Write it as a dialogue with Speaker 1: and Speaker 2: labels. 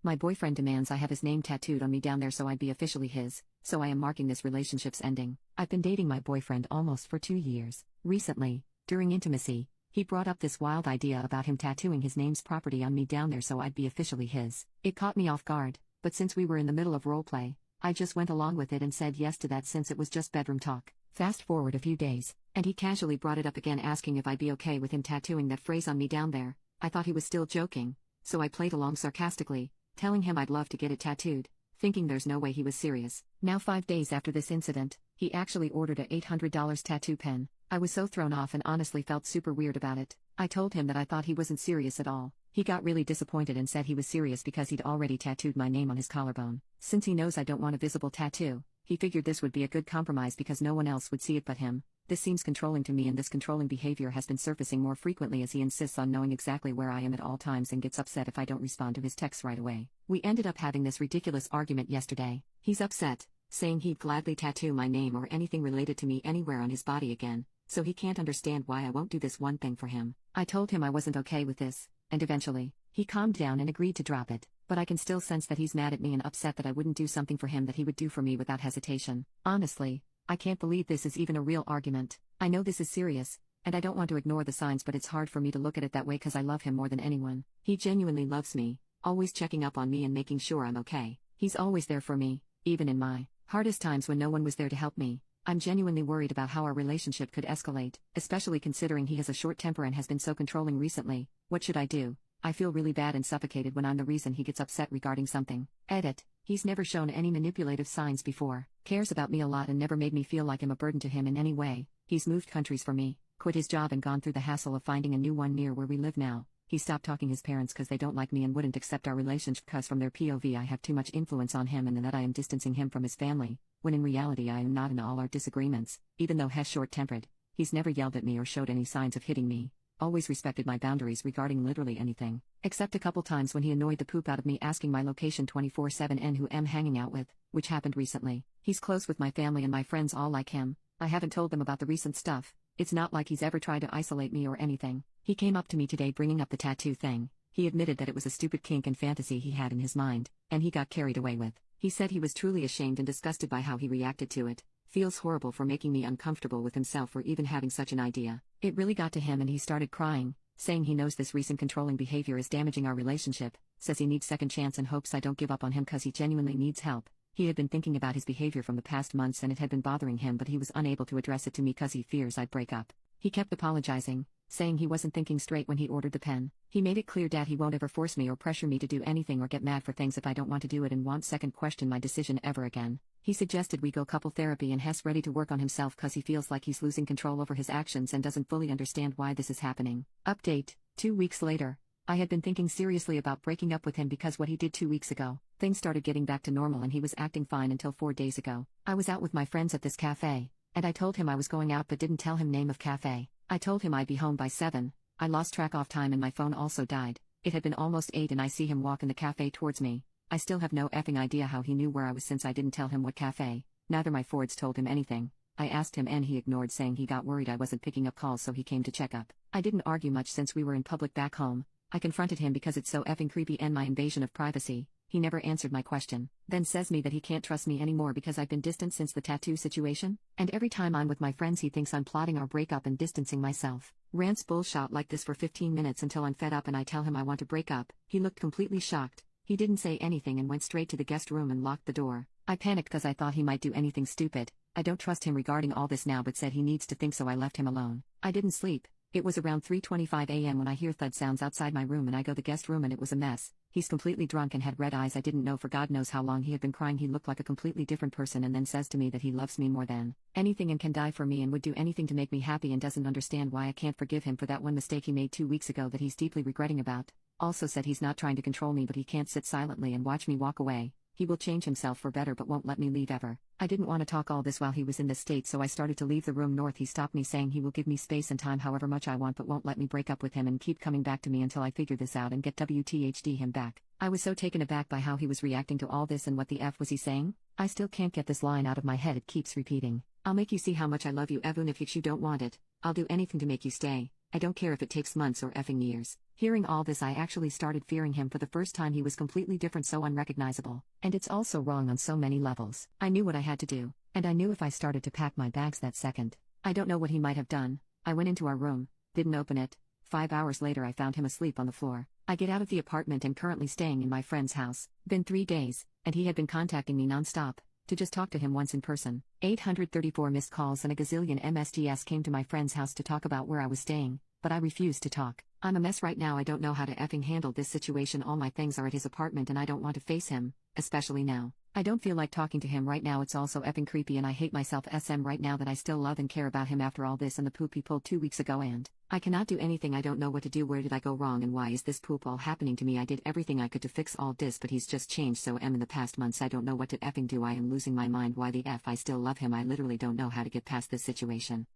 Speaker 1: My boyfriend demands I have his name tattooed on me down there so I'd be officially his, so I am marking this relationship's ending. I've been dating my boyfriend almost for 2 years. Recently, during intimacy, he brought up this wild idea about him tattooing his name's property on me down there so I'd be officially his. It caught me off guard, but since we were in the middle of roleplay, I just went along with it and said yes to that since it was just bedroom talk. Fast forward a few days, and he casually brought it up again asking if I'd be okay with him tattooing that phrase on me down there. I thought he was still joking, so I played along sarcastically, telling him I'd love to get it tattooed, thinking there's no way he was serious. Now 5 days after this incident, he actually ordered a $800 tattoo pen. I was so thrown off and honestly felt super weird about it. I told him that I thought he wasn't serious at all. He got really disappointed and said he was serious because he'd already tattooed my name on his collarbone. Since he knows I don't want a visible tattoo, he figured this would be a good compromise because no one else would see it but him. This seems controlling to me, and this controlling behavior has been surfacing more frequently as he insists on knowing exactly where I am at all times and gets upset if I don't respond to his texts right away. We ended up having this ridiculous argument yesterday. He's upset, saying he'd gladly tattoo my name or anything related to me anywhere on his body again, so he can't understand why I won't do this one thing for him. I told him I wasn't okay with this, and eventually, he calmed down and agreed to drop it, but I can still sense that he's mad at me and upset that I wouldn't do something for him that he would do for me without hesitation. Honestly, I can't believe this is even a real argument. I know this is serious, and I don't want to ignore the signs, but it's hard for me to look at it that way because I love him more than anyone. He genuinely loves me, always checking up on me and making sure I'm okay. He's always there for me, even in my hardest times when no one was there to help me. I'm genuinely worried about how our relationship could escalate, especially considering he has a short temper and has been so controlling recently. What should I do? I feel really bad and suffocated when I'm the reason he gets upset regarding something. Edit. He's never shown any manipulative signs before, cares about me a lot and never made me feel like I'm a burden to him in any way. He's moved countries for me, quit his job and gone through the hassle of finding a new one near where we live now. He stopped talking to his parents because they don't like me and wouldn't accept our relationship because from their POV I have too much influence on him and that I am distancing him from his family, when in reality I am not in all our disagreements. Even though he's short-tempered, he's never yelled at me or showed any signs of hitting me. Always respected my boundaries regarding literally anything, except a couple times when he annoyed the poop out of me asking my location 24/7 and who I'm hanging out with, which happened recently. He's close with my family and my friends all like him. I haven't told them about the recent stuff. It's not like he's ever tried to isolate me or anything. He came up to me today bringing up the tattoo thing. He admitted that it was a stupid kink and fantasy he had in his mind, and he got carried away with. He said he was truly ashamed and disgusted by how he reacted to it. Feels horrible for making me uncomfortable with himself for even having such an idea. It really got to him and he started crying, saying he knows this recent controlling behavior is damaging our relationship, says he needs second chance and hopes I don't give up on him cause he genuinely needs help. He had been thinking about his behavior from the past months and it had been bothering him, but he was unable to address it to me cause he fears I'd break up. He kept apologizing, saying he wasn't thinking straight when he ordered the pen. He made it clear that he won't ever force me or pressure me to do anything or get mad for things if I don't want to do it and won't second question my decision ever again. He suggested we go couple therapy and he's ready to work on himself cause he feels like he's losing control over his actions and doesn't fully understand why this is happening. Update, 2 weeks later. I had been thinking seriously about breaking up with him because what he did 2 weeks ago. Things started getting back to normal and he was acting fine until 4 days ago. I was out with my friends at this cafe, and I told him I was going out but didn't tell him name of cafe. I told him I'd be home by 7. I lost track of time and my phone also died. It had been almost 8 and I see him walk in the cafe towards me. I still have no effing idea how he knew where I was since I didn't tell him what cafe. Neither my Fords told him anything. I asked him and he ignored, saying he got worried I wasn't picking up calls so he came to check up. I didn't argue much since we were in public back home. I confronted him because it's so effing creepy and my invasion of privacy. He never answered my question, then says me that he can't trust me anymore because I've been distant since the tattoo situation, and every time I'm with my friends he thinks I'm plotting our breakup and distancing myself. Rants bullshit like this for 15 minutes until I'm fed up and I tell him I want to break up. He looked completely shocked. He didn't say anything and went straight to the guest room and locked the door. I panicked because I thought he might do anything stupid. I don't trust him regarding all this now but said he needs to think, so I left him alone. I didn't sleep. It was around 3:25 a.m. when I hear thud sounds outside my room and I go to the guest room and it was a mess. He's completely drunk and had red eyes. I didn't know for God knows how long he had been crying. He looked like a completely different person and then says to me that he loves me more than anything and can die for me and would do anything to make me happy and doesn't understand why I can't forgive him for that one mistake he made 2 weeks ago that he's deeply regretting about. Also said he's not trying to control me but he can't sit silently and watch me walk away. He will change himself for better but won't let me leave ever. I didn't want to talk all this while he was in this state, so I started to leave the room north. He stopped me saying he will give me space and time however much I want but won't let me break up with him and keep coming back to me until I figure this out and get WTHD him back. I was so taken aback by how he was reacting to all this and what the F was he saying? I still can't get this line out of my head. It keeps repeating. I'll make you see how much I love you even if you don't want it. I'll do anything to make you stay. I don't care if it takes months or effing years. Hearing all this, I actually started fearing him for the first time. He was completely different, so unrecognizable. And it's also wrong on so many levels. I knew what I had to do, and I knew if I started to pack my bags that second, I don't know what he might have done. I went into our room, didn't open it. 5 hours later, I found him asleep on the floor. I get out of the apartment and currently staying in my friend's house. Been 3 days, and he had been contacting me nonstop to just talk to him once in person. 834 missed calls and a gazillion MSDS came to my friend's house to talk about where I was staying, but I refused to talk. I'm a mess right now. I don't know how to effing handle this situation. All my things are at his apartment and I don't want to face him, especially now. I don't feel like talking to him right now. It's also effing creepy and I hate myself SM right now that I still love and care about him after all this and the poop he pulled 2 weeks ago, and I cannot do anything. I don't know what to do. Where did I go wrong and why is this poop all happening to me? I did everything I could to fix all this, but he's just changed so in the past months. I don't know what to effing do. I am losing my mind. Why the F? I still love him. I literally don't know how to get past this situation.